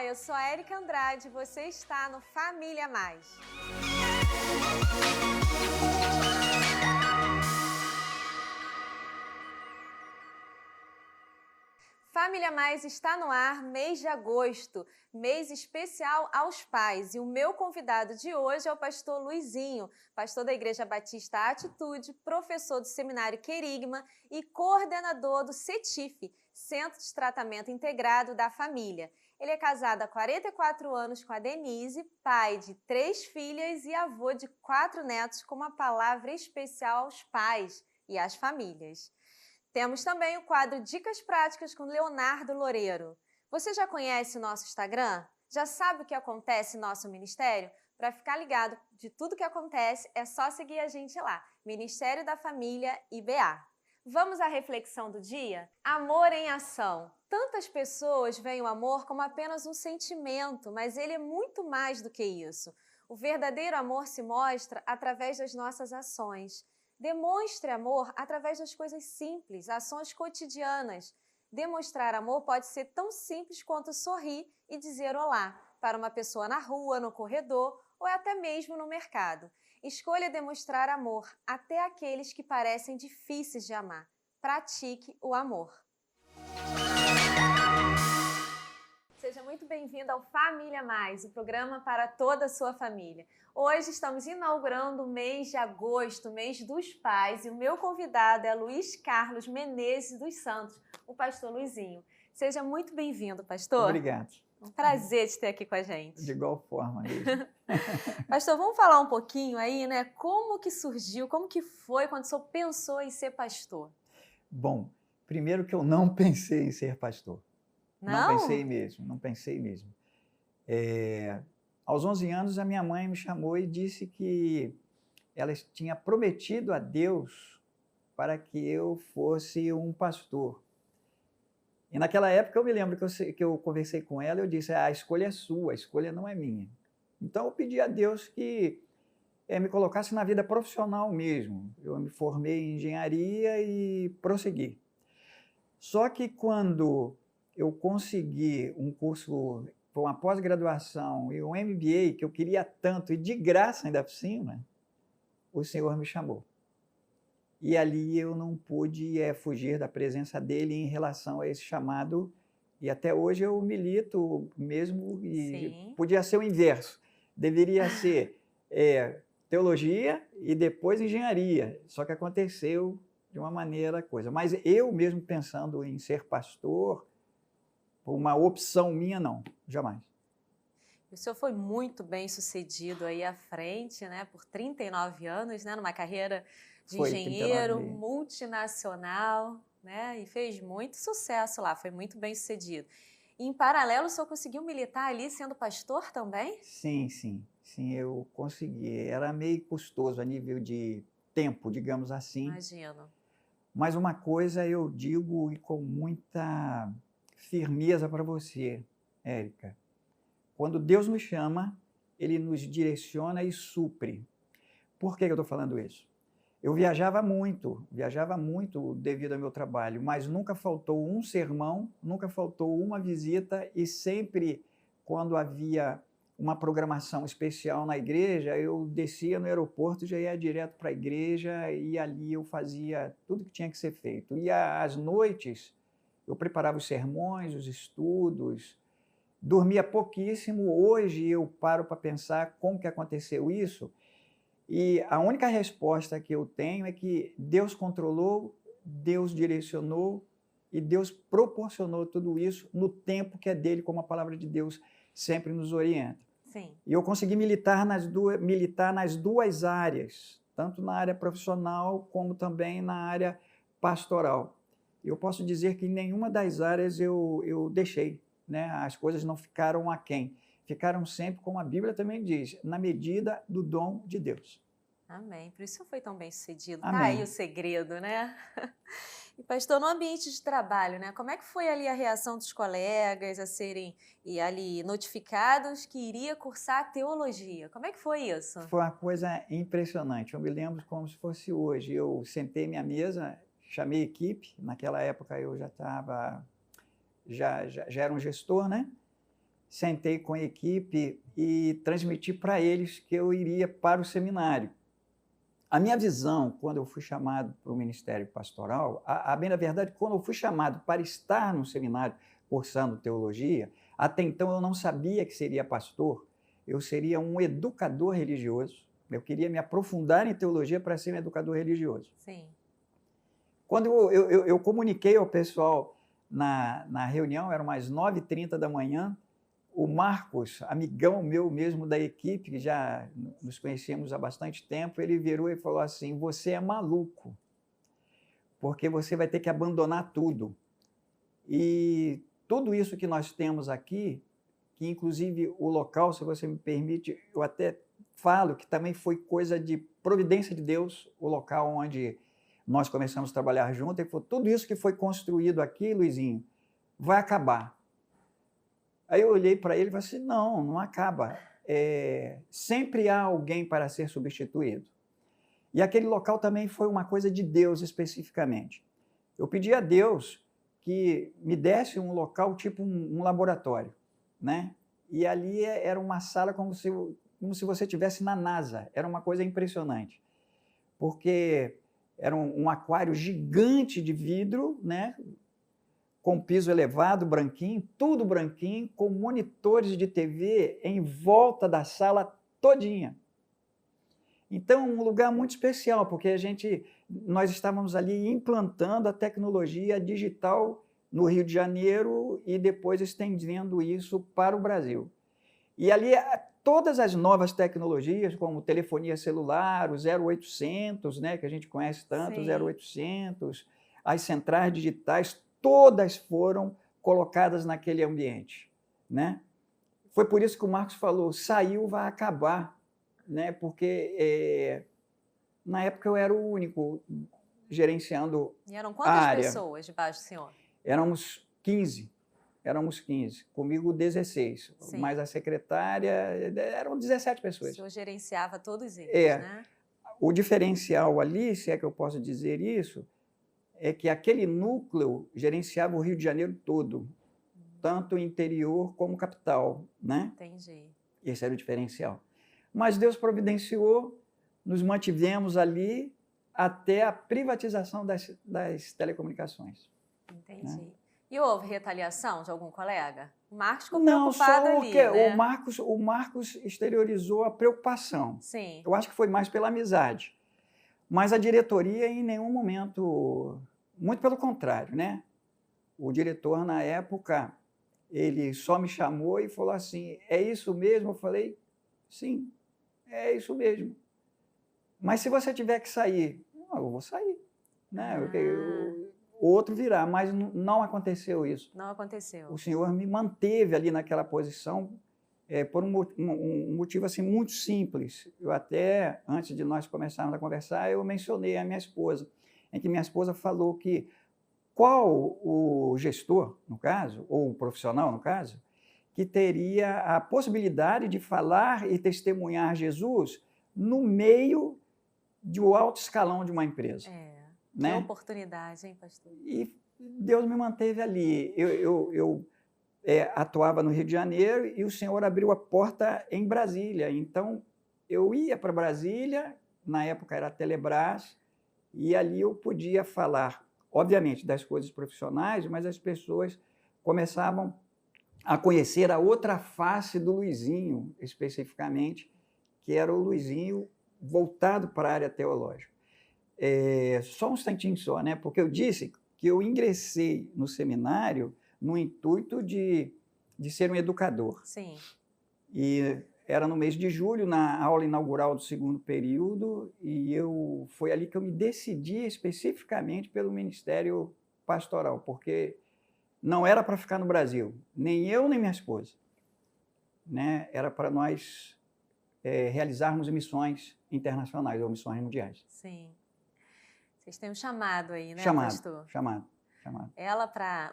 eu sou a Érica Andrade e você está no Família Mais. Família Mais está no ar, mês de agosto, mês especial aos pais. E o meu convidado de hoje é o pastor Luizinho, pastor da Igreja Batista Atitude, professor do Seminário Querigma e coordenador do CETIF, Centro de Tratamento Integrado da Família. Ele é casado há 44 anos com a Denise, pai de 3 filhas e avô de 4 netos, com uma palavra especial aos pais e às famílias. Temos também o quadro Dicas Práticas com Leonardo Loureiro. Você já conhece o nosso Instagram? Já sabe o que acontece no nosso ministério? Para ficar ligado de tudo que acontece, é só seguir a gente lá, Ministério da Família IBA. Vamos à reflexão do dia? Amor em ação. Tantas pessoas veem o amor como apenas um sentimento, mas ele é muito mais do que isso. O verdadeiro amor se mostra através das nossas ações. Demonstre amor através das coisas simples, ações cotidianas. Demonstrar amor pode ser tão simples quanto sorrir e dizer olá para uma pessoa na rua, no corredor ou até mesmo no mercado. Escolha demonstrar amor até aqueles que parecem difíceis de amar. Pratique o amor. Seja muito bem-vindo ao Família Mais, o programa para toda a sua família. Hoje estamos inaugurando o mês de agosto, mês dos pais, e o meu convidado é Luiz Carlos Menezes dos Santos, o pastor Luizinho. Seja muito bem-vindo, pastor. Obrigado. Um prazer te ter aqui com a gente. De igual forma mesmo. Pastor, vamos falar um pouquinho aí, né? Como que surgiu, como que foi quando o senhor pensou em ser pastor? Bom, primeiro que eu não pensei em ser pastor. Não? Não pensei mesmo. Aos 11 anos, a minha mãe me chamou e disse que ela tinha prometido a Deus para que eu fosse um pastor. E naquela época eu me lembro que eu conversei com ela e eu disse, a escolha é sua, a escolha não é minha. Então eu pedi a Deus que me colocasse na vida profissional mesmo. Eu me formei em engenharia e prossegui. Só que quando eu consegui um curso, uma pós-graduação e um MBA que eu queria tanto, e de graça ainda por cima, o Senhor me chamou. E ali eu não pude fugir da presença dele em relação a esse chamado, e até hoje eu milito mesmo, e Sim. Podia ser o inverso. Deveria ser teologia e depois engenharia, só que aconteceu de uma maneira coisa. Mas eu mesmo pensando em ser pastor, uma opção minha, não, jamais. O senhor foi muito bem sucedido aí à frente, né? Por 39 anos, né? Numa carreira de engenheiro multinacional, né? E fez muito sucesso lá, foi muito bem sucedido. E, em paralelo, o senhor conseguiu militar ali sendo pastor também? Sim, eu consegui. Era meio custoso a nível de tempo, digamos assim. Imagino. Mas uma coisa eu digo e com muita firmeza para você, Érica. Quando Deus nos chama, Ele nos direciona e supre. Por que eu estou falando isso? Eu viajava muito devido ao meu trabalho, mas nunca faltou um sermão, nunca faltou uma visita, e sempre quando havia uma programação especial na igreja, eu descia no aeroporto, já ia direto para a igreja e ali eu fazia tudo que tinha que ser feito. E às noites eu preparava os sermões, os estudos, dormia pouquíssimo. Hoje eu paro para pensar como que aconteceu isso, e a única resposta que eu tenho é que Deus controlou, Deus direcionou e Deus proporcionou tudo isso no tempo que é dele, como a palavra de Deus sempre nos orienta. Sim. E eu consegui militar nas duas áreas, tanto na área profissional como também na área pastoral. Eu posso dizer que em nenhuma das áreas eu deixei, né? As coisas não ficaram aquém. Ficaram sempre, como a Bíblia também diz, na medida do dom de Deus. Amém. Por isso foi tão bem sucedido. Amém. Tá aí o segredo, né? E, pastor, no ambiente de trabalho, né? Como é que foi ali a reação dos colegas a serem ali notificados que iria cursar teologia? Como é que foi isso? Foi uma coisa impressionante. Eu me lembro como se fosse hoje. Eu sentei minha mesa, chamei a equipe. Naquela época eu já era um gestor, né? sentei com a equipe e transmiti para eles que eu iria para o seminário. A minha visão, quando eu fui chamado para o ministério pastoral, a bem da verdade, quando eu fui chamado para estar no seminário cursando teologia, até então eu não sabia que seria pastor, eu seria um educador religioso. Eu queria me aprofundar em teologia para ser um educador religioso. Sim. Quando eu comuniquei ao pessoal na reunião, eram umas 9h30 da manhã, o Marcos, amigão meu mesmo da equipe, que já nos conhecíamos há bastante tempo, ele virou e falou assim: você é maluco, porque você vai ter que abandonar tudo. E tudo isso que nós temos aqui, que inclusive o local, se você me permite, eu até falo que também foi coisa de providência de Deus, o local onde nós começamos a trabalhar junto, ele falou: tudo isso que foi construído aqui, Luizinho, vai acabar. Aí eu olhei para ele e falei assim: não, não acaba. Sempre há alguém para ser substituído. E aquele local também foi uma coisa de Deus especificamente. Eu pedi a Deus que me desse um local tipo um laboratório, né? E ali era uma sala como se você estivesse na NASA. Era uma coisa impressionante, porque era um aquário gigante de vidro, né? Com piso elevado, branquinho, tudo branquinho, com monitores de TV em volta da sala todinha. Então, um lugar muito especial, porque nós estávamos ali implantando a tecnologia digital no Rio de Janeiro e depois estendendo isso para o Brasil. E ali, todas as novas tecnologias, como telefonia celular, o 0800, né, que a gente conhece tanto, o 0800, as centrais digitais, todas foram colocadas naquele ambiente, né? Foi por isso que o Marcos falou: saiu, vai acabar, né? Porque na época eu era o único gerenciando a área. E eram quantas pessoas debaixo do senhor? Éramos 15, comigo 16, Sim. mais a secretária, eram 17 pessoas. O senhor gerenciava todos eles, né? O diferencial ali, se é que eu posso dizer isso, é que aquele núcleo gerenciava o Rio de Janeiro todo, tanto o interior como capital, né? Entendi. Esse era o diferencial. Mas Deus providenciou, nos mantivemos ali até a privatização das telecomunicações. Entendi. Né? E houve retaliação de algum colega? O Marcos ficou Não, preocupado só ali, que né? o Marcos exteriorizou a preocupação. Sim. Eu acho que foi mais pela amizade. Mas a diretoria, em nenhum momento, muito pelo contrário, né? O diretor, na época, ele só me chamou e falou assim: é isso mesmo? Eu falei: sim, é isso mesmo. Mas se você tiver que sair, eu vou sair, né? O outro virá, mas não aconteceu isso. Não aconteceu. O senhor me manteve ali naquela posição por um motivo assim, muito simples. Eu até, antes de nós começarmos a conversar, eu mencionei a minha esposa, em que minha esposa falou que qual o gestor, no caso, ou o profissional, no caso, que teria a possibilidade de falar e testemunhar Jesus no meio do alto escalão de uma empresa. Que oportunidade, hein, pastor? E Deus me manteve ali. Eu atuava no Rio de Janeiro e o Senhor abriu a porta em Brasília. Então, eu ia para Brasília, na época era a Telebrás, e ali eu podia falar, obviamente, das coisas profissionais, mas as pessoas começavam a conhecer a outra face do Luizinho, especificamente, que era o Luizinho voltado para a área teológica. Só um instantinho só, né? Porque eu disse que eu ingressei no seminário no intuito de ser um educador. Sim. E era no mês de julho, na aula inaugural do segundo período, e foi ali que eu me decidi especificamente pelo ministério pastoral, porque não era para ficar no Brasil, nem eu nem minha esposa, né? Era para nós realizarmos missões internacionais ou missões mundiais. Sim. Vocês têm um chamado aí, né, pastor? Chamado.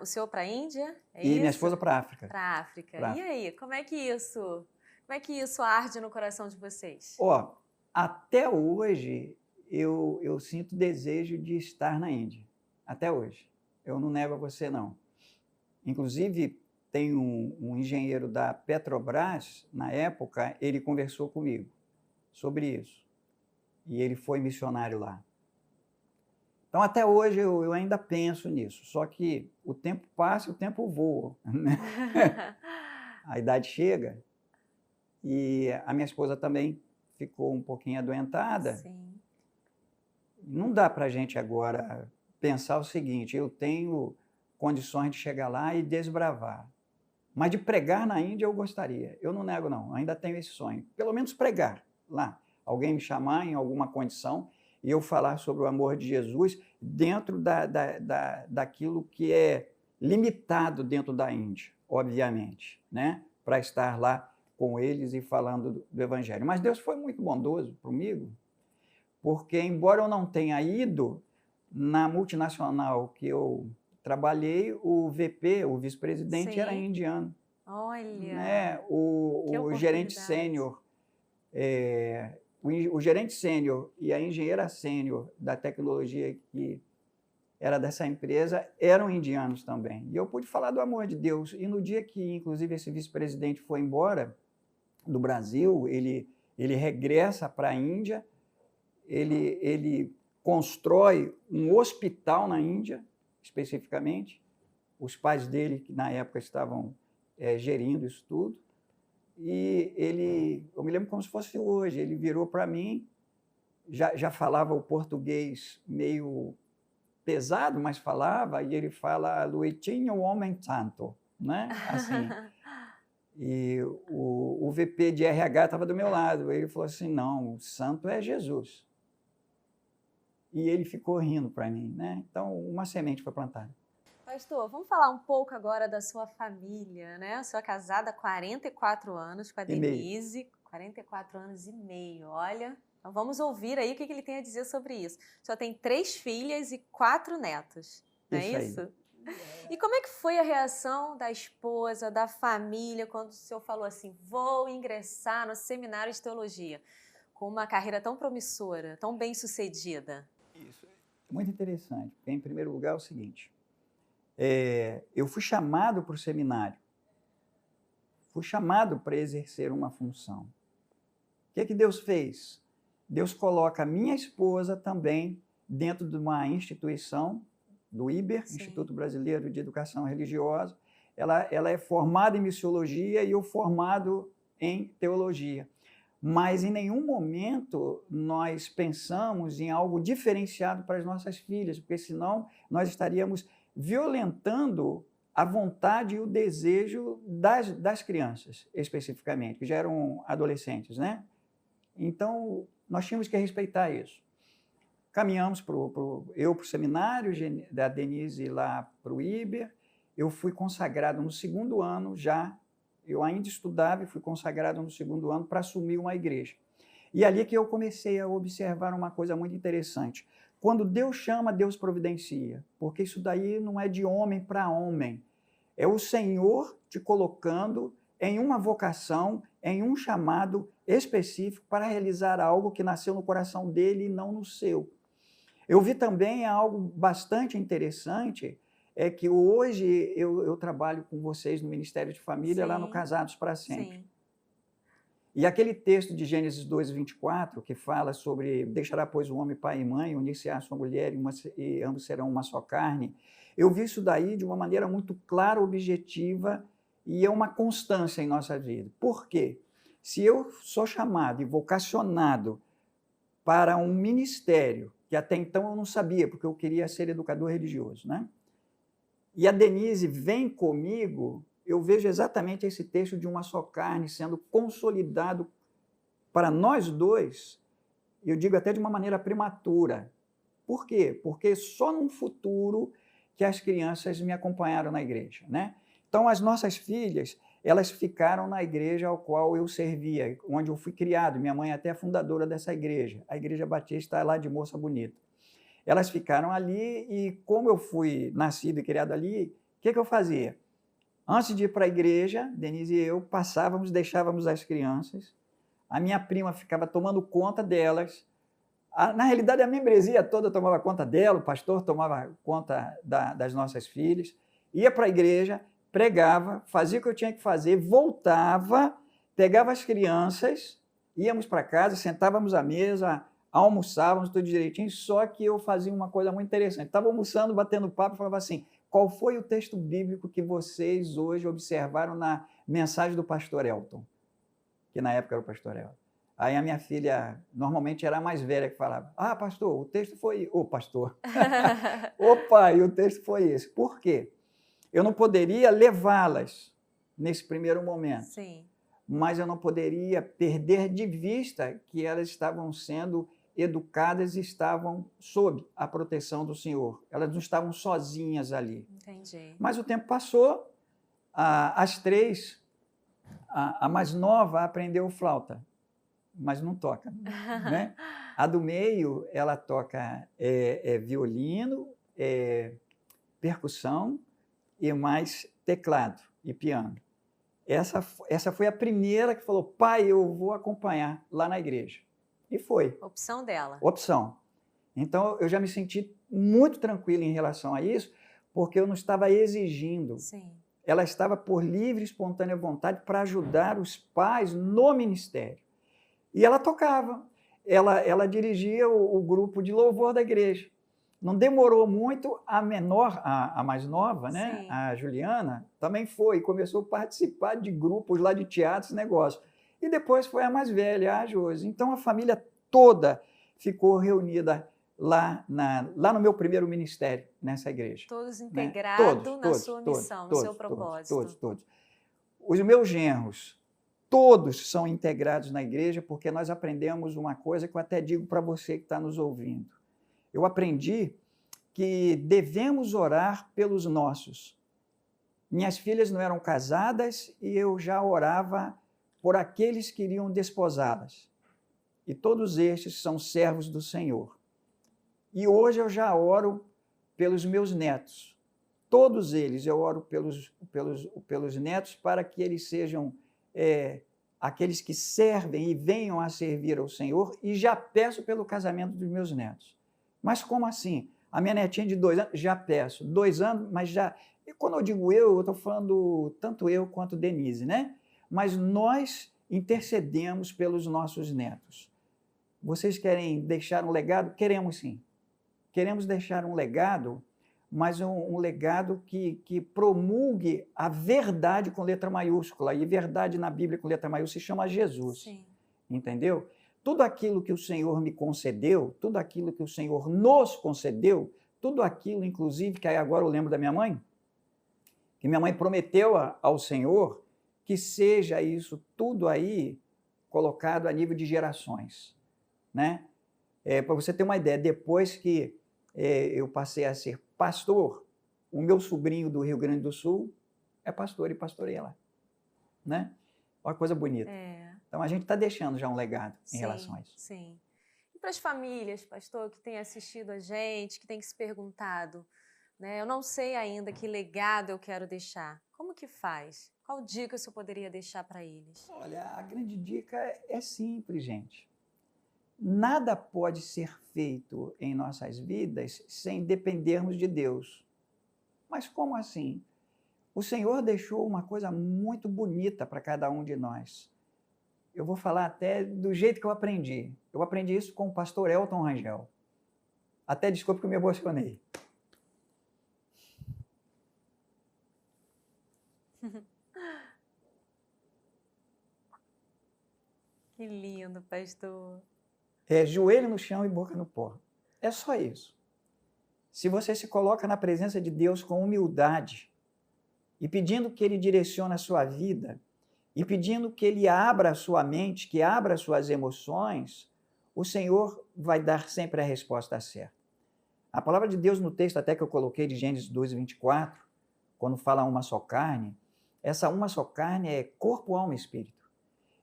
O senhor para a Índia? E minha esposa para a África. Para a África. E aí, como é que isso arde no coração de vocês? Até hoje eu sinto desejo de estar na Índia. Até hoje. Eu não nego a você, não. Inclusive, tem um engenheiro da Petrobras, na época, ele conversou comigo sobre isso. E ele foi missionário lá. Então, até hoje, eu ainda penso nisso. Só que o tempo passa e o tempo voa, né? A idade chega. E a minha esposa também ficou um pouquinho adoentada. Sim. Não dá para a gente agora pensar o seguinte, eu tenho condições de chegar lá e desbravar. Mas de pregar na Índia eu gostaria. Eu não nego, não. Ainda tenho esse sonho. Pelo menos pregar lá. Alguém me chamar em alguma condição e eu falar sobre o amor de Jesus dentro daquilo que é limitado dentro da Índia, obviamente, né? Para estar lá com eles e falando do Evangelho. Mas Deus foi muito bondoso comigo, porque embora eu não tenha ido na multinacional que eu trabalhei, o VP, o vice-presidente, era indiano. Olha! Né? O gerente sênior, o gerente sênior e a engenheira sênior da tecnologia que era dessa empresa eram indianos também. E eu pude falar do amor de Deus. E no dia que, inclusive, esse vice-presidente foi embora do Brasil, ele regressa para a Índia, ele constrói um hospital na Índia, especificamente. Os pais dele, que na época estavam gerindo isso tudo. E eu me lembro como se fosse hoje, ele virou para mim, já falava o português meio pesado, mas falava, e ele fala, Luitinho, o homem santo, né? Assim. E o VP de RH estava do meu lado, ele falou assim, não, o santo é Jesus. E ele ficou rindo para mim, né? Então, uma semente foi plantada. Pastor, vamos falar um pouco agora da sua família, né? A senhora é casada há 44 anos com a Denise, 44 anos e meio, olha. Então vamos ouvir aí o que ele tem a dizer sobre isso. A senhora tem 3 filhas e 4 netos, não é isso? E como é que foi a reação da esposa, da família, quando o senhor falou assim, vou ingressar no seminário de teologia, com uma carreira tão promissora, tão bem-sucedida? Isso é muito interessante, porque, em primeiro lugar, é o seguinte, eu fui chamado para o seminário, fui chamado para exercer uma função. O que Deus fez? Deus coloca a minha esposa também dentro de uma instituição, do IBER, Sim. Instituto Brasileiro de Educação Religiosa. Ela é formada em missiologia e eu formado em teologia. Mas em nenhum momento nós pensamos em algo diferenciado para as nossas filhas, porque senão nós estaríamos violentando a vontade e o desejo das crianças, especificamente, que já eram adolescentes, né? Então, nós tínhamos que respeitar isso. Caminhamos eu para o seminário, da Denise lá para o IBER. Eu fui consagrado no 2º ano já. Eu ainda estudava e fui consagrado no 2º ano para assumir uma igreja. E ali que eu comecei a observar uma coisa muito interessante. Quando Deus chama, Deus providencia. Porque isso daí não é de homem para homem. É o Senhor te colocando em uma vocação, em um chamado específico para realizar algo que nasceu no coração dele e não no seu. Eu vi também algo bastante interessante, é que hoje eu trabalho com vocês no Ministério de Família, Sim. lá no Casados para Sempre. Sim. E aquele texto de Gênesis 2:24, que fala sobre deixará, pois, o homem pai e mãe, unir-se à sua mulher e ambos serão uma só carne, eu vi isso daí de uma maneira muito clara, objetiva, e é uma constância em nossa vida. Por quê? Se eu sou chamado e vocacionado para um ministério, que até então eu não sabia, porque eu queria ser educador religioso, né? E a Denise vem comigo, eu vejo exatamente esse texto de uma só carne sendo consolidado para nós dois, eu digo até de uma maneira prematura. Por quê? Porque só num futuro que as crianças me acompanharam na igreja, né? Então, as nossas filhas, elas ficaram na igreja ao qual eu servia, onde eu fui criado. Minha mãe até é fundadora dessa igreja, a Igreja Batista lá de Moça Bonita. Elas ficaram ali e, como eu fui nascido e criado ali, o que eu fazia? Antes de ir para a igreja, Denise e eu passávamos, deixávamos as crianças, a minha prima ficava tomando conta delas. Na realidade, a membresia toda tomava conta dela, o pastor tomava conta das nossas filhas, ia para a igreja, pregava, fazia o que eu tinha que fazer, voltava, pegava as crianças, íamos para casa, sentávamos à mesa, almoçávamos tudo direitinho, só que eu fazia uma coisa muito interessante. Estava almoçando, batendo papo, e falava assim, qual foi o texto bíblico que vocês hoje observaram na mensagem do pastor Elton? Que na época era o pastor Elton. Aí a minha filha, normalmente era a mais velha, que falava, pastor, o texto foi... Ô, pastor. Ô, pai, o texto foi esse. Por quê? Eu não poderia levá-las nesse primeiro momento. Sim. Mas eu não poderia perder de vista que elas estavam sendo educadas e estavam sob a proteção do Senhor. Elas não estavam sozinhas ali. Entendi. Mas o tempo passou, as três, a mais nova aprendeu flauta, mas não toca. Né? A do meio, ela toca violino, percussão e mais teclado e piano. Essa foi a primeira que falou, pai, eu vou acompanhar lá na igreja. E foi. Opção dela. Opção. Então, eu já me senti muito tranquilo em relação a isso, porque eu não estava exigindo. Sim. Ela estava por livre e espontânea vontade para ajudar os pais no ministério. E ela tocava. Ela dirigia o grupo de louvor da igreja. Não demorou muito, a menor, a mais nova, né? Sim. A Juliana, também foi, começou a participar de grupos lá de teatro, esse negócio. E depois foi a mais velha, a Josi. Então a família toda ficou reunida lá no meu primeiro ministério, nessa igreja. Todos né? integrados na sua missão, no seu propósito. Todos. Os meus genros, todos são integrados na igreja, porque nós aprendemos uma coisa que eu até digo para você que está nos ouvindo. Eu aprendi que devemos orar pelos nossos. Minhas filhas não eram casadas e eu já orava por aqueles que iriam desposá-las. E todos estes são servos do Senhor. E hoje eu já oro pelos meus netos. Todos eles eu oro pelos netos para que eles sejam aqueles que servem e venham a servir ao Senhor, e já peço pelo casamento dos meus netos. Mas como assim? A minha netinha de 2 anos, já peço. 2 anos, mas já... E quando eu digo eu estou falando tanto eu quanto Denise, né? Mas nós intercedemos pelos nossos netos. Vocês querem deixar um legado? Queremos sim. Queremos deixar um legado, mas um legado que promulgue a verdade com letra maiúscula. E verdade na Bíblia com letra maiúscula se chama Jesus. Sim. Entendeu? Tudo aquilo que o Senhor me concedeu, tudo aquilo que o Senhor nos concedeu, tudo aquilo, inclusive, que aí agora eu lembro da minha mãe, que minha mãe prometeu ao Senhor que seja isso tudo aí colocado a nível de gerações. Né? Para você ter uma ideia, depois que eu passei a ser pastor, o meu sobrinho do Rio Grande do Sul é pastor e pastoreia lá. Né? Olha que coisa bonita. Então, a gente está deixando já um legado em relação a isso. Sim. E para as famílias, pastor, que têm assistido a gente, que têm se perguntado, né? Eu não sei ainda que legado eu quero deixar. Como que faz? Qual dica eu poderia deixar para eles? Olha, a grande dica é simples, gente. Nada pode ser feito em nossas vidas sem dependermos de Deus. Mas como assim? O Senhor deixou uma coisa muito bonita para cada um de nós. Eu vou falar até do jeito que eu aprendi. Eu aprendi isso com o pastor Elton Rangel. Até desculpe que eu me emocionei. Que lindo, pastor. Joelho no chão e boca no pó. É só isso. Se você se coloca na presença de Deus com humildade e pedindo que Ele direcione a sua vida, e pedindo que Ele abra a sua mente, que abra as suas emoções, o Senhor vai dar sempre a resposta certa. A palavra de Deus no texto até que eu coloquei de Gênesis 2:24, quando fala uma só carne, essa uma só carne é corpo, alma e espírito.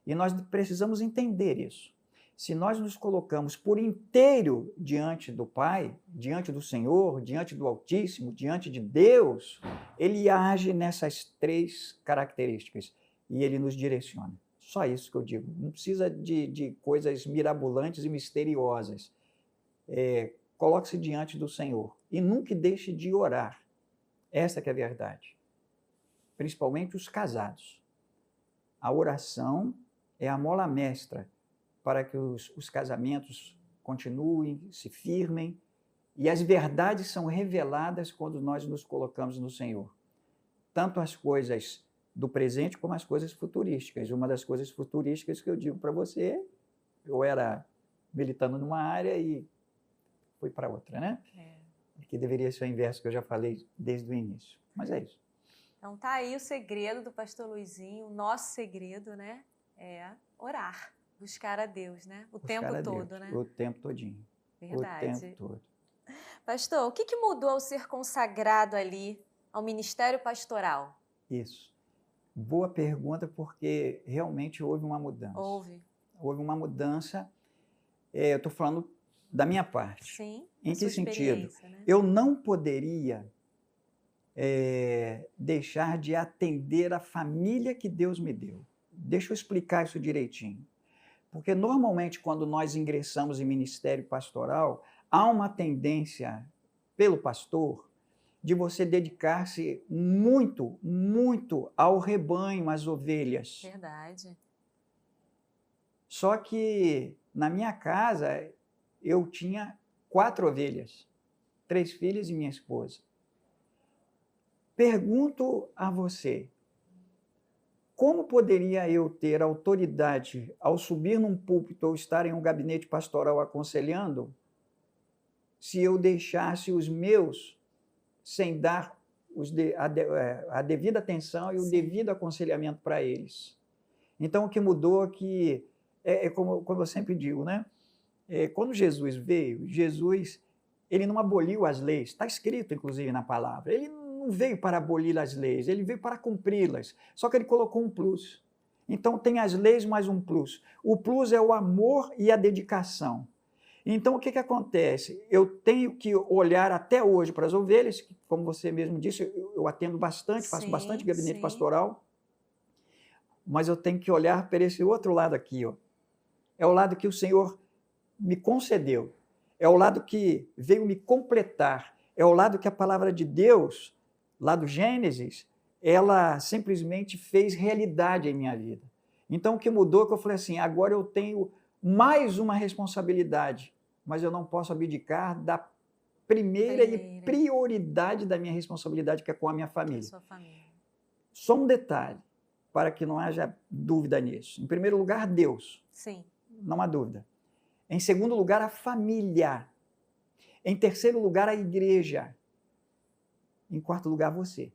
E nós precisamos entender isso. Se nós nos colocamos por inteiro diante do Pai, diante do Senhor, diante do Altíssimo, diante de Deus, Ele age nessas 3 características. E Ele nos direciona. Só isso que eu digo. Não precisa de coisas mirabolantes e misteriosas. Coloque-se diante do Senhor e nunca deixe de orar. Essa que é a verdade. principalmente os casados. A oração é a mola mestra para que os casamentos continuem, se firmem, e as verdades são reveladas quando nós nos colocamos no Senhor. Tanto as coisas do presente como as coisas futurísticas. Uma das coisas futurísticas que eu digo para você, eu era militando numa área e fui para outra, né? Que deveria ser o inverso que eu já falei desde o início. Mas é isso. Então tá aí o segredo do pastor Luizinho, o nosso segredo, né? É orar, buscar a Deus, né? O tempo todo, né? O tempo todinho. Verdade. O tempo todo. Pastor, o que mudou ao ser consagrado ali ao ministério pastoral? Isso. Boa pergunta, porque realmente houve uma mudança. Houve uma mudança, eu estou falando da minha parte. Sim, em que sentido? Né? Eu não poderia deixar de atender a família que Deus me deu. Deixa eu explicar isso direitinho. Porque normalmente quando nós ingressamos em ministério pastoral, há uma tendência pelo pastor de você dedicar-se muito, muito ao rebanho, às ovelhas. Verdade. Só que na minha casa eu tinha 4 ovelhas, 3 filhas e minha esposa. Pergunto a você, como poderia eu ter autoridade ao subir num púlpito ou estar em um gabinete pastoral aconselhando, se eu deixasse os meus sem dar a devida atenção e o devido aconselhamento para eles? Então, o que mudou aqui como eu sempre digo, né? Quando Jesus veio, ele não aboliu as leis, está escrito, inclusive, na palavra. Ele não veio para abolir as leis, ele veio para cumpri-las. Só que ele colocou um plus. Então, tem as leis mais um plus. O plus é o amor e a dedicação. Então, o que acontece? Eu tenho que olhar até hoje para as ovelhas, que, como você mesmo disse, eu atendo bastante, faço bastante gabinete pastoral, mas eu tenho que olhar para esse outro lado aqui. Ó. É o lado que o Senhor me concedeu. É o lado que veio me completar. É o lado que a palavra de Deus, lá do Gênesis, ela simplesmente fez realidade em minha vida. Então, o que mudou é que eu falei assim, agora eu tenho mais uma responsabilidade, mas eu não posso abdicar da primeira e prioridade da minha responsabilidade, que é com a minha família. A sua família. Só um detalhe, para que não haja dúvida nisso. Em primeiro lugar, Deus. Sim. Não há dúvida. Em segundo lugar, a família. Em terceiro lugar, a igreja. Em quarto lugar, você.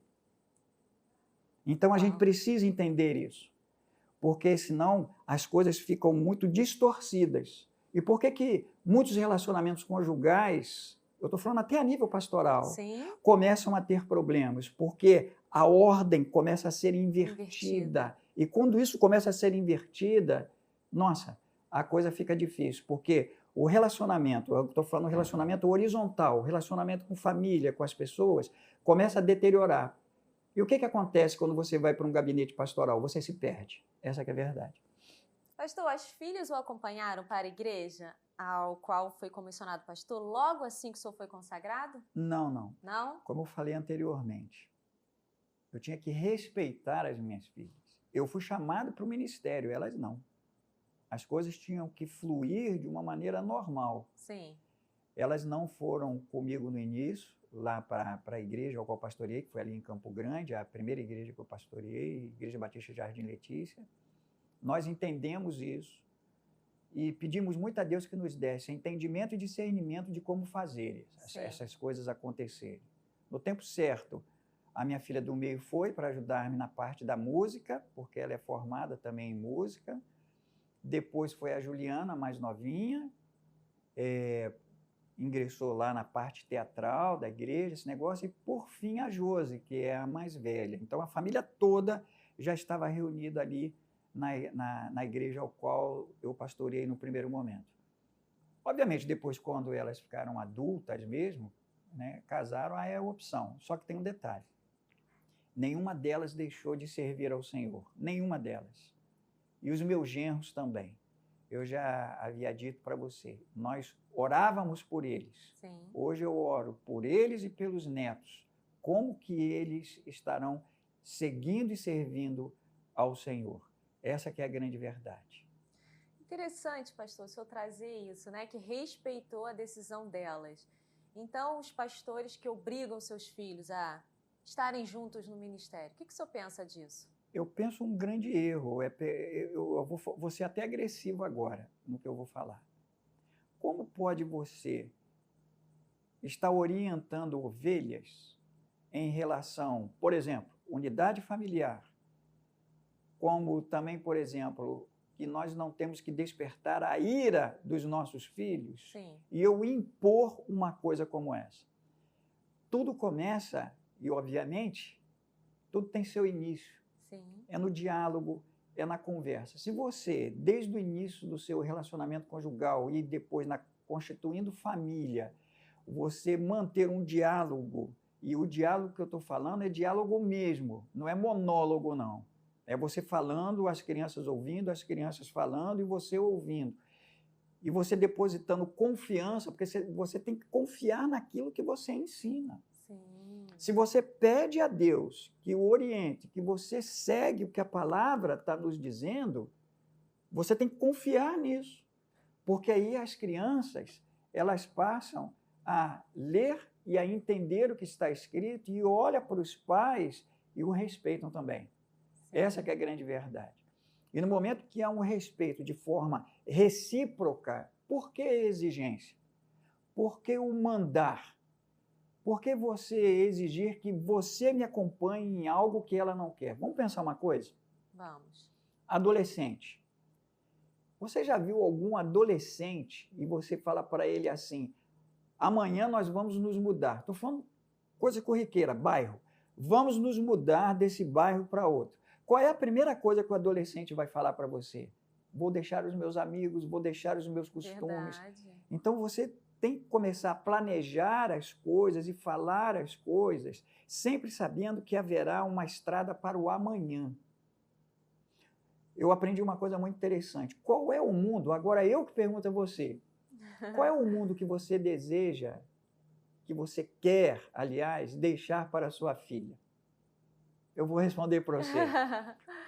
Então, a gente precisa entender isso. Porque senão as coisas ficam muito distorcidas. E por que muitos relacionamentos conjugais, eu estou falando até a nível pastoral, começam a ter problemas? Porque a ordem começa a ser invertida. E quando isso começa a ser invertida, nossa, a coisa fica difícil. Porque o relacionamento, eu estou falando relacionamento horizontal, o relacionamento com família, com as pessoas, começa a deteriorar. E o que acontece quando você vai para um gabinete pastoral? Você se perde. Essa que é a verdade. Pastor, as filhas o acompanharam para a igreja ao qual foi comissionado pastor logo assim que o senhor foi consagrado? Não. Não? Como eu falei anteriormente, eu tinha que respeitar as minhas filhas. Eu fui chamado para o ministério, elas não. As coisas tinham que fluir de uma maneira normal. Sim. Elas não foram comigo no início, lá para a igreja ao qual eu pastoreei, que foi ali em Campo Grande, a primeira igreja que eu pastoreei, Igreja Batista Jardim Letícia. Nós entendemos isso e pedimos muito a Deus que nos desse entendimento e discernimento de como fazer essas coisas acontecerem. No tempo certo, a minha filha do meio foi para ajudar-me na parte da música, porque ela é formada também em música. Depois foi a Juliana, mais novinha, ingressou lá na parte teatral da igreja, esse negócio, e por fim a Josi, que é a mais velha. Então a família toda já estava reunida ali na igreja ao qual eu pastoreei no primeiro momento. Obviamente, depois, quando elas ficaram adultas mesmo, né, casaram, aí é a opção. Só que tem um detalhe. Nenhuma delas deixou de servir ao Senhor. Nenhuma delas. E os meus genros também. Eu já havia dito para você, nós orávamos por eles. Sim. Hoje eu oro por eles e pelos netos. Como que eles estarão seguindo e servindo ao Senhor. Essa que é a grande verdade. Interessante, pastor, o senhor trazer isso, né? Que respeitou a decisão delas. Então, os pastores que obrigam seus filhos a estarem juntos no ministério, o que o senhor pensa disso? Eu penso um grande erro. Eu vou ser até agressivo agora no que eu vou falar. Como pode você estar orientando ovelhas em relação, por exemplo, unidade familiar, como também, por exemplo, que nós não temos que despertar a ira dos nossos filhos, Sim. e eu impor uma coisa como essa? Tudo começa, e obviamente, tudo tem seu início. Sim. É no diálogo, é na conversa. Se você, desde o início do seu relacionamento conjugal e depois constituindo família, você manter um diálogo, e o diálogo que eu estou falando é diálogo mesmo, não é monólogo, não. É você falando, as crianças ouvindo, as crianças falando e você ouvindo. E você depositando confiança, porque você tem que confiar naquilo que você ensina. Sim. Se você pede a Deus que o oriente, que você segue o que a palavra está nos dizendo, você tem que confiar nisso. Porque aí as crianças, elas passam a ler e a entender o que está escrito e olham para os pais e o respeitam também. Essa que é a grande verdade. E no momento que há um respeito de forma recíproca, por que exigência? Por que o mandar? Por que você exigir que você me acompanhe em algo que ela não quer? Vamos pensar uma coisa? Vamos. Adolescente. Você já viu algum adolescente e você fala para ele assim, amanhã nós vamos nos mudar. Estou falando coisa corriqueira, bairro. Vamos nos mudar desse bairro para outro. Qual é a primeira coisa que o adolescente vai falar para você? Vou deixar os meus amigos, vou deixar os meus costumes. Verdade. Então você tem que começar a planejar as coisas e falar as coisas, sempre sabendo que haverá uma estrada para o amanhã. Eu aprendi uma coisa muito interessante. Qual é o mundo? Agora eu que pergunto a você. Qual é o mundo que você deseja, que você quer, aliás, deixar para a sua filha? Eu vou responder para você.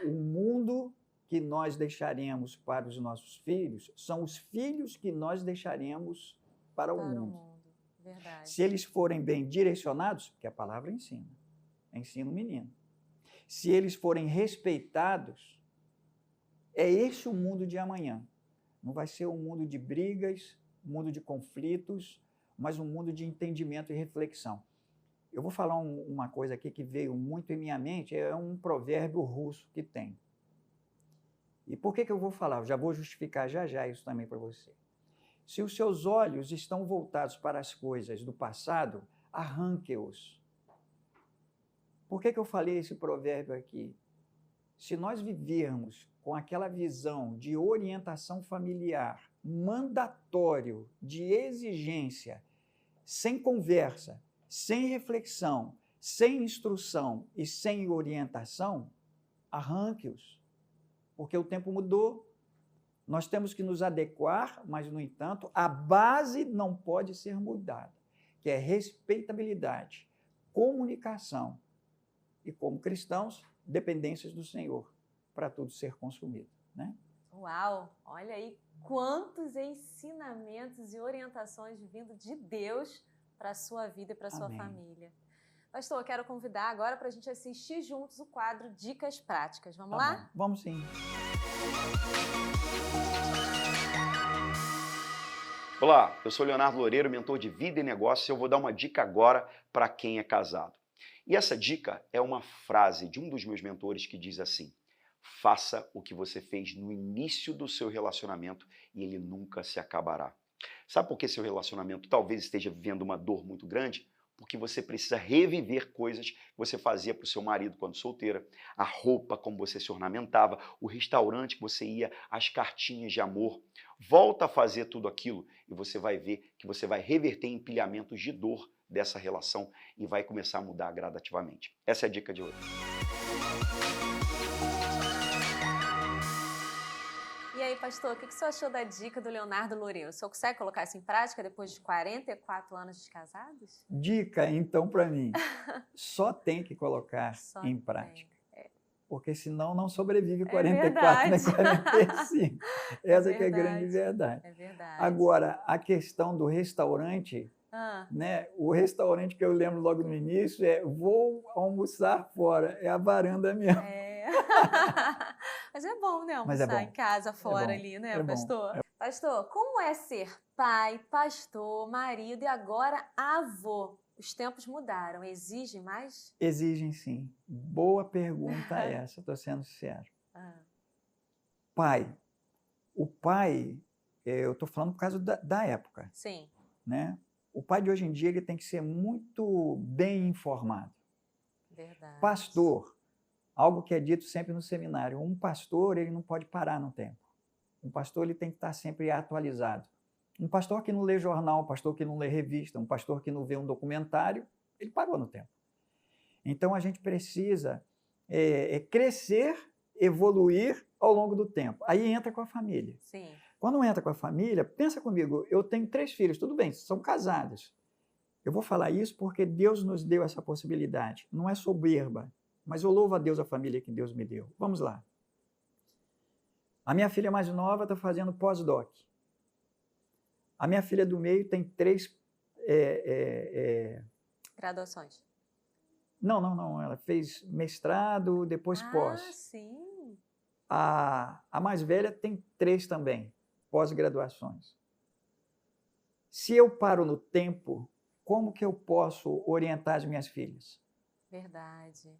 O mundo que nós deixaremos para os nossos filhos são os filhos que nós deixaremos para o mundo. Verdade. Se eles forem bem direcionados, porque a palavra ensina o menino. Se eles forem respeitados, é esse o mundo de amanhã. Não vai ser um mundo de brigas, um mundo de conflitos, mas um mundo de entendimento e reflexão. Eu vou falar uma coisa aqui que veio muito em minha mente, é um provérbio russo que tem. E por que eu vou falar? Eu já vou justificar já isso também para você. Se os seus olhos estão voltados para as coisas do passado, arranque-os. Por que eu falei esse provérbio aqui? Se nós vivermos com aquela visão de orientação familiar, mandatório, de exigência, sem conversa, sem reflexão, sem instrução e sem orientação, arranque-os. Porque o tempo mudou, nós temos que nos adequar, mas, no entanto, a base não pode ser mudada, que é respeitabilidade, comunicação e, como cristãos, dependências do Senhor, para tudo ser consumido, né? Uau! Olha aí quantos ensinamentos e orientações vindo de Deus para a sua vida e para a sua família. Pastor, eu quero convidar agora para a gente assistir juntos o quadro Dicas Práticas. Vamos lá? Bom. Vamos sim. Olá, eu sou Leonardo Loureiro, mentor de vida e negócios, e eu vou dar uma dica agora para quem é casado. E essa dica é uma frase de um dos meus mentores que diz assim: faça o que você fez no início do seu relacionamento e ele nunca se acabará. Sabe por que seu relacionamento talvez esteja vivendo uma dor muito grande? Porque você precisa reviver coisas que você fazia para o seu marido quando solteira, a roupa como você se ornamentava, o restaurante que você ia, as cartinhas de amor. Volta a fazer tudo aquilo e você vai ver que você vai reverter empilhamentos de dor dessa relação e vai começar a mudar gradativamente. Essa é a dica de hoje. E aí, pastor, o que o senhor achou da dica do Leonardo Loureiro? O senhor consegue colocar isso em prática depois de 44 anos de casados? Dica, então, para mim, só tem que colocar Só em tem. prática. Porque senão não sobrevive É 44 nem verdade. 45. Essa que é a grande verdade. verdade. É verdade. Agora, a questão do restaurante, né? O restaurante que eu lembro logo no início é vou almoçar fora, é a varanda mesmo. Mas é bom, né, Mas é almoçar bom. em casa, fora bom. ali, né, É bom. pastor? Pastor, como é ser pai, pastor, marido e agora avô? Os tempos mudaram, exigem mais? Exigem sim. Boa pergunta essa, estou sendo sincero. Pai. O pai, eu estou falando por causa da época. Sim. Né? O pai de hoje em dia ele tem que ser muito bem informado. Verdade. Pastor, algo que é dito sempre no seminário, um pastor ele não pode parar no tempo. Um pastor ele tem que estar sempre atualizado. Um pastor que não lê jornal, um pastor que não lê revista, um pastor que não vê um documentário, ele parou no tempo. Então a gente precisa crescer, evoluir ao longo do tempo. Aí entra com a família. Sim. Quando entra com a família, pensa comigo, eu tenho 3 filhos, tudo bem, são casados. Eu vou falar isso porque Deus nos deu essa possibilidade. Não é soberba, mas eu louvo a Deus a família que Deus me deu. Vamos lá. A minha filha mais nova está fazendo pós-doc. A minha filha do meio tem 3... Graduações. Não. Ela fez mestrado, depois pós. Sim. A mais velha tem 3 também, pós-graduações. Se eu paro no tempo, como que eu posso orientar as minhas filhas? Verdade.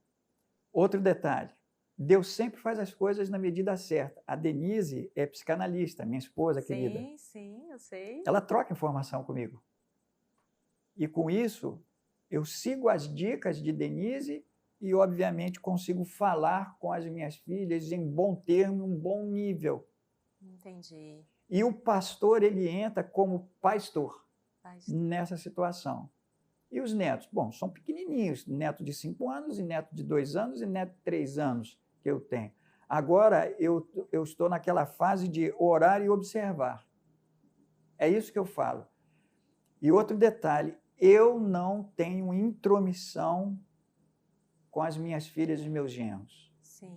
Outro detalhe, Deus sempre faz as coisas na medida certa. A Denise é psicanalista, minha esposa querida. Sim, eu sei. Ela troca informação comigo. E com isso, eu sigo as dicas de Denise e, obviamente, consigo falar com as minhas filhas em bom termo, um bom nível. Entendi. E o pastor, ele entra como pastor nessa situação. E os netos? Bom, são pequenininhos, neto de 5 anos, e neto de 2 anos, e neto de 3 anos que eu tenho. Agora, eu estou naquela fase de orar e observar. É isso que eu falo. E outro detalhe, eu não tenho intromissão com as minhas filhas e meus genros. Sim.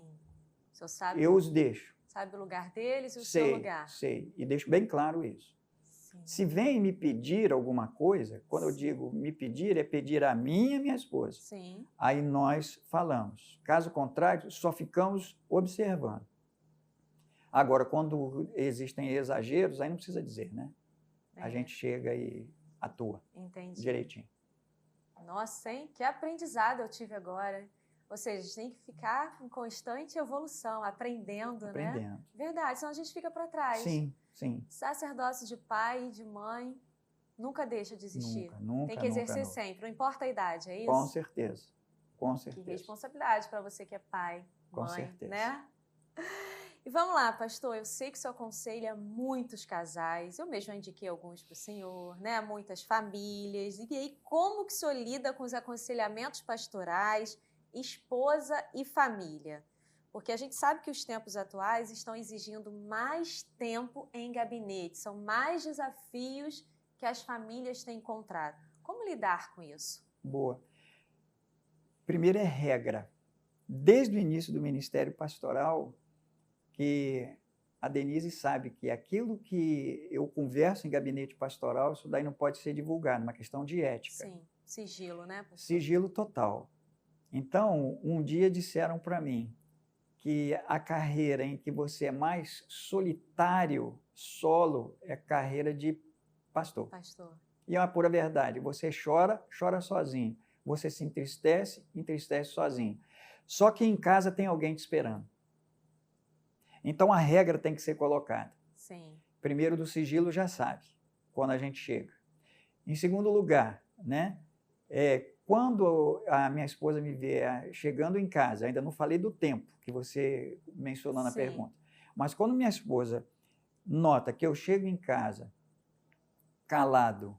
O senhor sabe? Eu os deixo. Sabe o lugar deles e o seu lugar. Sei. E deixo bem claro isso. Sim. Se vem me pedir alguma coisa, quando eu digo me pedir, é pedir a mim e a minha esposa. Sim. Aí nós falamos. Caso contrário, só ficamos observando. Agora, quando existem exageros, aí não precisa dizer, né? A gente chega e atua. Entendi. Direitinho. Nossa, hein? Que aprendizado eu tive agora. Ou seja, a gente tem que ficar em constante evolução, aprendendo, né? Verdade, senão a gente fica para trás. Sim. Sacerdócio de pai e de mãe nunca deixa de existir. Nunca. Tem que exercer sempre, não importa a idade, é isso? Com certeza. Que responsabilidade para você que é pai, mãe, com certeza. Né? E vamos lá, pastor, eu sei que o senhor aconselha muitos casais, eu mesma indiquei alguns para o senhor, né? Muitas famílias. E aí, como que o senhor lida com os aconselhamentos pastorais, esposa e família? Porque a gente sabe que os tempos atuais estão exigindo mais tempo em gabinete, são mais desafios que as famílias têm encontrado. Como lidar com isso? Boa. Primeiro é regra. Desde o início do ministério pastoral, que a Denise sabe que aquilo que eu converso em gabinete pastoral, isso daí não pode ser divulgado, uma questão de ética. Sim, sigilo, né, pastor? Sigilo total. Então, um dia disseram para mim que a carreira em que você é mais solitário, solo, é a carreira de pastor. E é uma pura verdade. Você chora sozinho. Você se entristece sozinho. Só que em casa tem alguém te esperando. Então a regra tem que ser colocada. Sim. Primeiro, do sigilo já sabe, quando a gente chega. Em segundo lugar, né? Quando a minha esposa me vê chegando em casa, ainda não falei do tempo que você mencionou na pergunta, mas quando minha esposa nota que eu chego em casa calado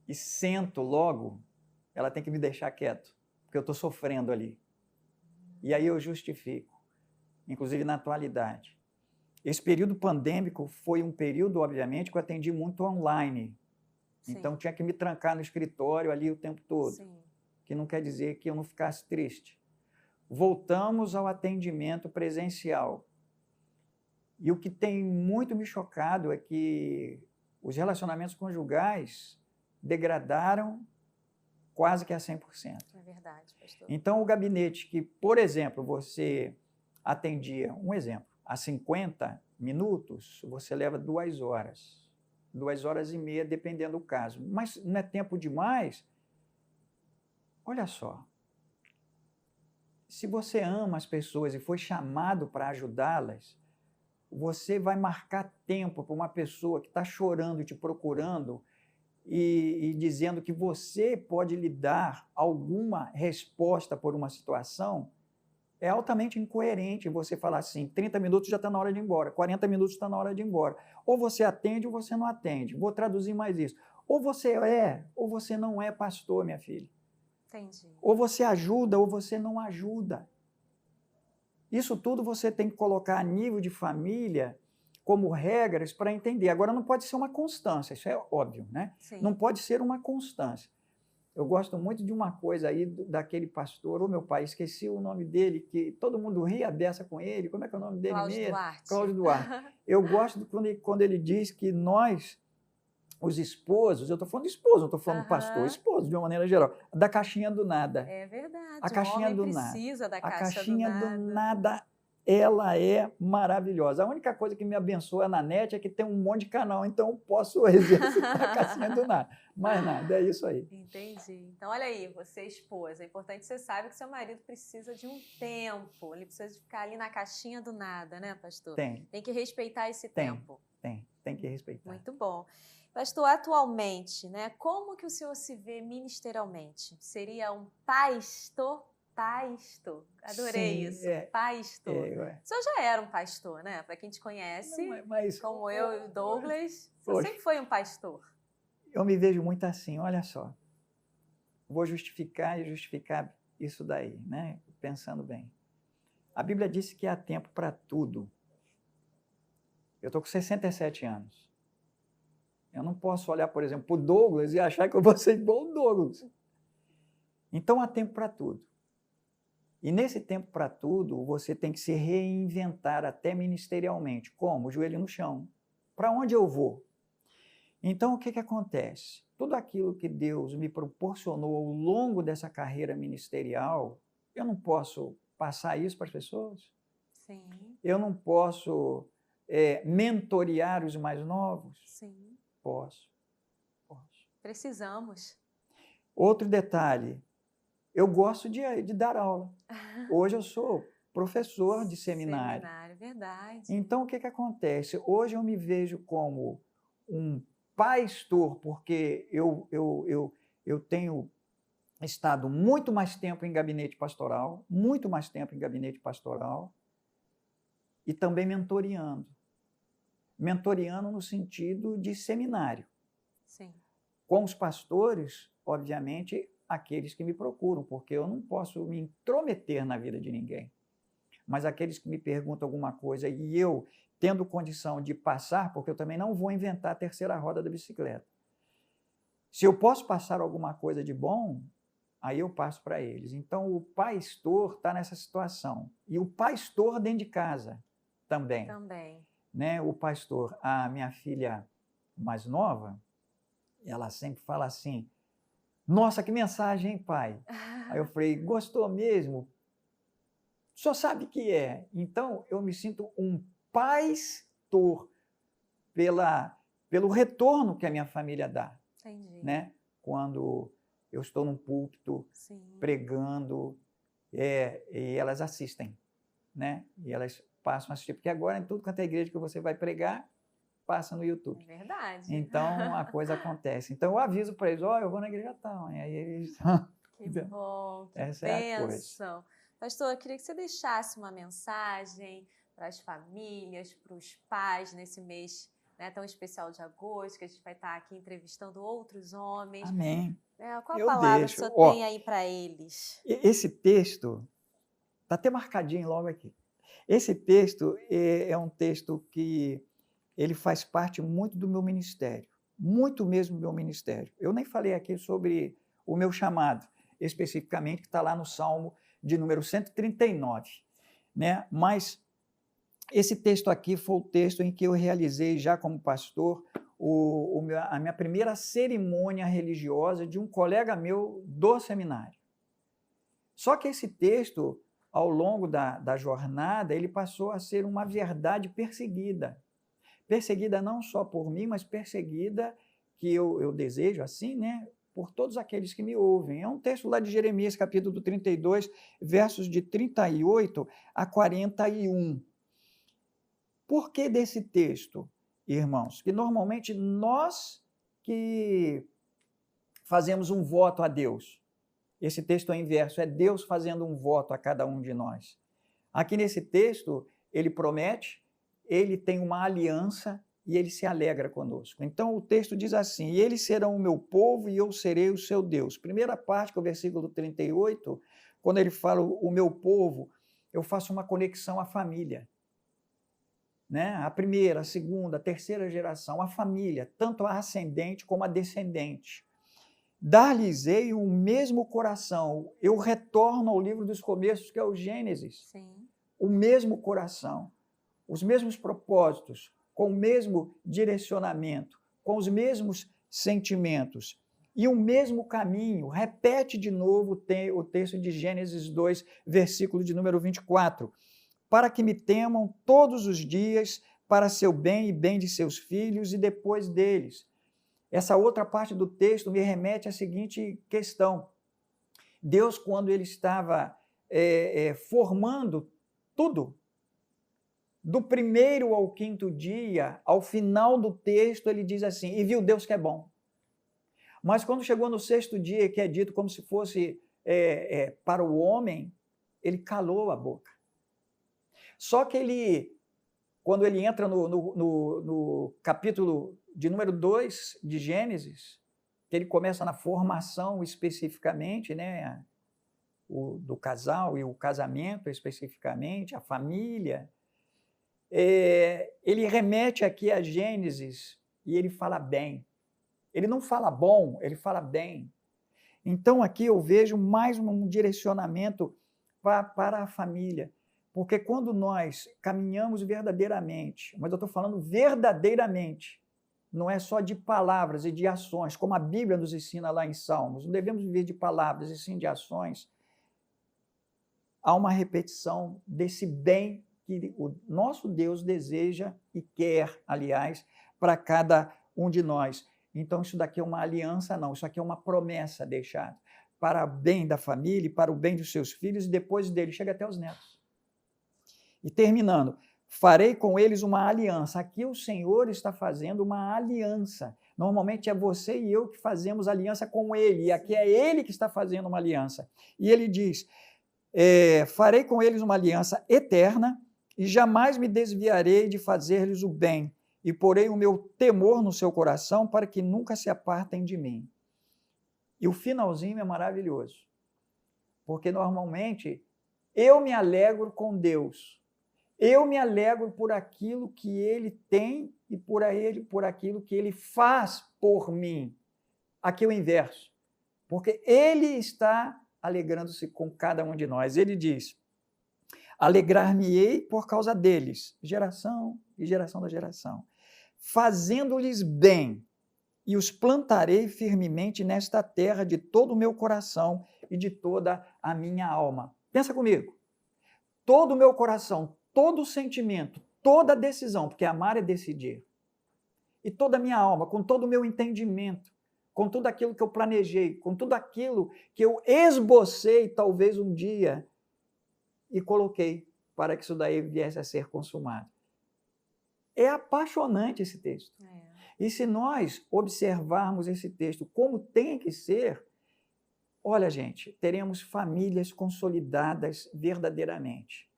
e sento logo, ela tem que me deixar quieto, porque eu estou sofrendo ali. E aí eu justifico, inclusive na atualidade. Esse período pandêmico foi um período, obviamente, que eu atendi muito online. Sim. Então, tinha que me trancar no escritório ali o tempo todo, Sim. que não quer dizer que eu não ficasse triste. Voltamos ao atendimento presencial. E o que tem muito me chocado é que os relacionamentos conjugais degradaram quase que a 100%. É verdade, pastor. Então, o gabinete que, por exemplo, você atendia, um exemplo, a 50 minutos, você leva 2 horas. 2 horas e meia, dependendo do caso. Mas não é tempo demais? Olha só. Se você ama as pessoas e foi chamado para ajudá-las, você vai marcar tempo para uma pessoa que está chorando e te procurando e dizendo que você pode lhe dar alguma resposta por uma situação, é altamente incoerente você falar assim, 30 minutos já está na hora de ir embora, 40 minutos está na hora de ir embora. Ou você atende ou você não atende. Vou traduzir mais isso. Ou você é ou você não é pastor, minha filha. Entendi. Ou você ajuda ou você não ajuda. Isso tudo você tem que colocar a nível de família como regras para entender. Agora, não pode ser uma constância, isso é óbvio, né? Sim. Não pode ser uma constância. Eu gosto muito de uma coisa aí daquele pastor, meu pai, esqueci o nome dele, que todo mundo ria a beça com ele. Como é que é o nome dele Cláudio mesmo? Duarte. Cláudio Duarte. Eu gosto quando ele diz que nós, os esposos, eu estou falando de esposo, não estou falando pastor, esposo de uma maneira geral, da caixinha do nada. É verdade. A caixinha o homem do nada. precisa da A caixa caixinha do do nada. nada, ela é maravilhosa. A única coisa que me abençoa na net é que tem um monte de canal, então eu posso exercitar a caixinha do nada. Mais nada, é isso aí. Entendi. Então, olha aí, você esposa, é importante que você saiba que seu marido precisa de um tempo, ele precisa de ficar ali na caixinha do nada, né, pastor? Tem que respeitar esse tempo. Tem que respeitar. Muito bom. Pastor, atualmente, né, como que o senhor se vê ministerialmente? Seria um pastor? Pastor. Adorei Sim, isso. Pastor. O senhor já era um pastor, né? Para quem te conhece, como eu e o Douglas, o senhor sempre foi um pastor. Eu me vejo muito assim, olha só. Vou justificar isso daí, né? Pensando bem. A Bíblia disse que há tempo para tudo. Eu estou com 67 anos. Eu não posso olhar, por exemplo, para o Douglas e achar que eu vou ser igual o Douglas. Então há tempo para tudo. E nesse tempo para tudo, você tem que se reinventar até ministerialmente. Como? O joelho no chão. Para onde eu vou? Então, o que acontece? Tudo aquilo que Deus me proporcionou ao longo dessa carreira ministerial, eu não posso passar isso para as pessoas? Sim. Eu não posso mentorear os mais novos? Sim. Posso. Precisamos. Outro detalhe, eu gosto de dar aula. Hoje eu sou professor de seminário. Verdade. Então, o que acontece? Hoje eu me vejo como um pastor, porque eu tenho estado muito mais tempo em gabinete pastoral, e também mentoreando. Mentoreando no sentido de seminário. Sim. Com os pastores, obviamente, aqueles que me procuram, porque eu não posso me intrometer na vida de ninguém. Mas aqueles que me perguntam alguma coisa e eu, tendo condição de passar, porque eu também não vou inventar a terceira roda da bicicleta. Se eu posso passar alguma coisa de bom, aí eu passo para eles. Então, o pastor está nessa situação. E o pastor dentro de casa também. Né? O pastor, a minha filha mais nova, ela sempre fala assim, nossa, que mensagem, hein, pai? Aí eu falei, gostou mesmo? Só sabe que é. Então, eu me sinto um pastor pelo retorno que a minha família dá. Entendi. Né? Quando eu estou num púlpito, pregando, e elas assistem. Né? E elas passam a assistir. Porque agora, em tudo quanto é igreja que você vai pregar, passa no YouTube. É verdade. Então, a coisa acontece. Então, eu aviso para eles, eu vou na igreja tal. E aí eles... Que bom, que essa é a coisa. Pastor, eu queria que você deixasse uma mensagem para as famílias, para os pais, nesse mês, né, tão especial de agosto, que a gente vai estar aqui entrevistando outros homens. Amém. Qual a palavra que o senhor tem aí para eles? Esse texto está até marcadinho logo aqui. Esse texto é um texto que ele faz parte muito do meu ministério, muito mesmo do meu ministério. Eu nem falei aqui sobre o meu chamado, especificamente, que está lá no Salmo de número 139, né? Mas esse texto aqui foi o texto em que eu realizei já como pastor a minha primeira cerimônia religiosa de um colega meu do seminário. Só que esse texto, ao longo da jornada, ele passou a ser uma verdade perseguida. Perseguida não só por mim, mas perseguida, que eu desejo assim, né? Por todos aqueles que me ouvem. É um texto lá de Jeremias, capítulo 32, versos de 38 a 41. Por que desse texto, irmãos? Que normalmente nós que fazemos um voto a Deus. Esse texto é o inverso, é Deus fazendo um voto a cada um de nós. Aqui nesse texto, ele promete, ele tem uma aliança e ele se alegra conosco. Então o texto diz assim: e eles serão o meu povo e eu serei o seu Deus. Primeira parte, que é o versículo 38, quando ele fala o meu povo, eu faço uma conexão à família. Né? A primeira, a segunda, a terceira geração, a família, tanto a ascendente como a descendente. Dar-lhes-ei o mesmo coração. Eu retorno ao livro dos começos, que é o Gênesis. Sim. O mesmo coração, os mesmos propósitos, com o mesmo direcionamento, com os mesmos sentimentos e o mesmo caminho. Repete de novo o texto de Gênesis 2, versículo de número 24. Para que me temam todos os dias, para seu bem e bem de seus filhos e depois deles. Essa outra parte do texto me remete à seguinte questão. Deus, quando ele estava formando tudo, do primeiro ao quinto dia, ao final do texto, ele diz assim: e viu Deus que é bom. Mas quando chegou no sexto dia, que é dito como se fosse para o homem, ele calou a boca. Só que ele, quando ele entra no capítulo de número 2 de Gênesis, que ele começa na formação especificamente, né, do casal e o casamento especificamente, a família, ele remete aqui a Gênesis e ele fala bem. Ele não fala bom, ele fala bem. Então aqui eu vejo mais um direcionamento para a família. Porque quando nós caminhamos verdadeiramente, mas eu estou falando verdadeiramente, não é só de palavras e de ações, como a Bíblia nos ensina lá em Salmos, não devemos viver de palavras e sim de ações. Há uma repetição desse bem que o nosso Deus deseja e quer, aliás, para cada um de nós. Então isso daqui é uma aliança, não, isso aqui é uma promessa deixada para o bem da família e para o bem dos seus filhos e depois dele, chega até os netos. E terminando, farei com eles uma aliança. Aqui o Senhor está fazendo uma aliança. Normalmente é você e eu que fazemos aliança com Ele, e aqui é Ele que está fazendo uma aliança. E Ele diz, farei com eles uma aliança eterna e jamais me desviarei de fazer-lhes o bem e porei o meu temor no seu coração para que nunca se apartem de mim. E o finalzinho é maravilhoso, porque normalmente eu me alegro com Deus. Eu me alegro por aquilo que Ele tem e por aquilo que Ele faz por mim. Aqui é o inverso. Porque Ele está alegrando-se com cada um de nós. Ele diz, alegrar-me-ei por causa deles, geração e geração da geração, fazendo-lhes bem, e os plantarei firmemente nesta terra de todo o meu coração e de toda a minha alma. Pensa comigo. Todo o meu coração, todo o sentimento, toda a decisão, porque amar é decidir, e toda a minha alma, com todo o meu entendimento, com tudo aquilo que eu planejei, com tudo aquilo que eu esbocei talvez um dia e coloquei para que isso daí viesse a ser consumado. É apaixonante esse texto. E se nós observarmos esse texto como tem que ser, olha, gente, teremos famílias consolidadas verdadeiramente.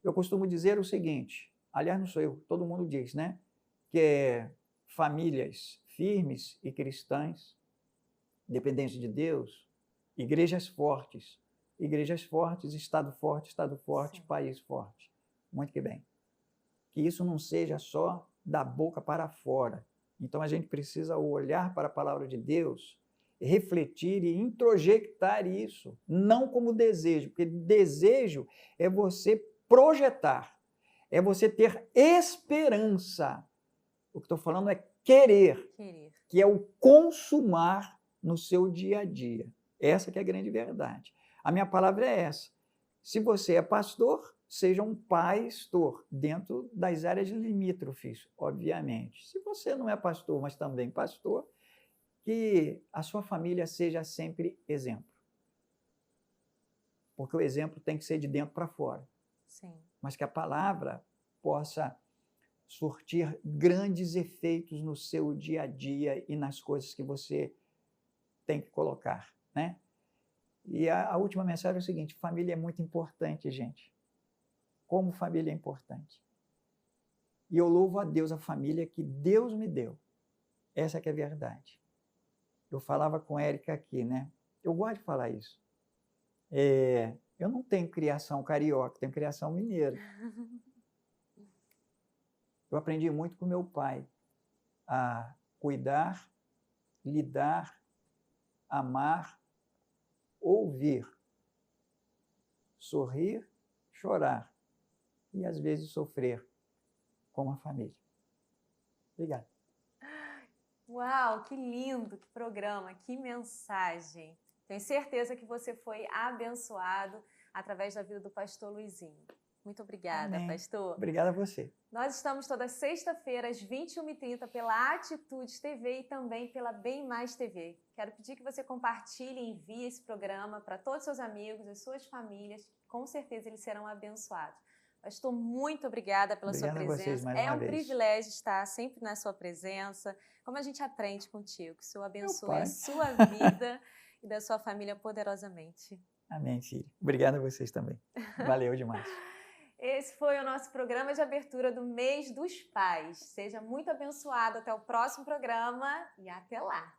Eu costumo dizer o seguinte, aliás, não sou eu, todo mundo diz, né? Que é famílias firmes e cristãs, dependentes de Deus, igrejas fortes, estado forte, Sim. país forte. muito que bem. Que isso não seja só da boca para fora. Então a gente precisa olhar para a palavra de Deus, refletir e introjectar isso, não como desejo, porque desejo é você projetar, é você ter esperança. O que estou falando é querer, que é o consumar no seu dia a dia. Essa que é a grande verdade. A minha palavra é essa. Se você é pastor, seja um pastor, dentro das áreas limítrofes, obviamente. Se você não é pastor, mas também pastor, que a sua família seja sempre exemplo. Porque o exemplo tem que ser de dentro para fora. Sim. Mas que a palavra possa surtir grandes efeitos no seu dia a dia e nas coisas que você tem que colocar, né? E a última mensagem é o seguinte: família é muito importante, gente. Como família é importante. E eu louvo a Deus a família que Deus me deu. Essa que é a verdade. Eu falava com a Érica aqui, né? Eu gosto de falar isso. Eu não tenho criação carioca, tenho criação mineira. Eu aprendi muito com meu pai a cuidar, lidar, amar, ouvir, sorrir, chorar e às vezes sofrer com a família. Obrigado. Uau, que lindo, que programa, que mensagem. Tenho certeza que você foi abençoado através da vida do pastor Luizinho. Muito obrigada, Amém. pastor. Obrigado a você. Nós estamos toda sexta-feira, às 21h30, pela Atitudes TV e também pela Bem Mais TV. Quero pedir que você compartilhe e envie esse programa para todos os seus amigos, as suas famílias. Com certeza eles serão abençoados. Pastor, muito obrigada pela sua presença. A vocês mais é uma um vez. Privilégio estar sempre na sua presença. Como a gente aprende contigo. Que o Senhor abençoe Pai. a sua vida e da sua família poderosamente. Amém, filho. Obrigado a vocês também. Valeu demais. Esse foi o nosso programa de abertura do Mês dos Pais. Seja muito abençoado. Até o próximo programa e até lá.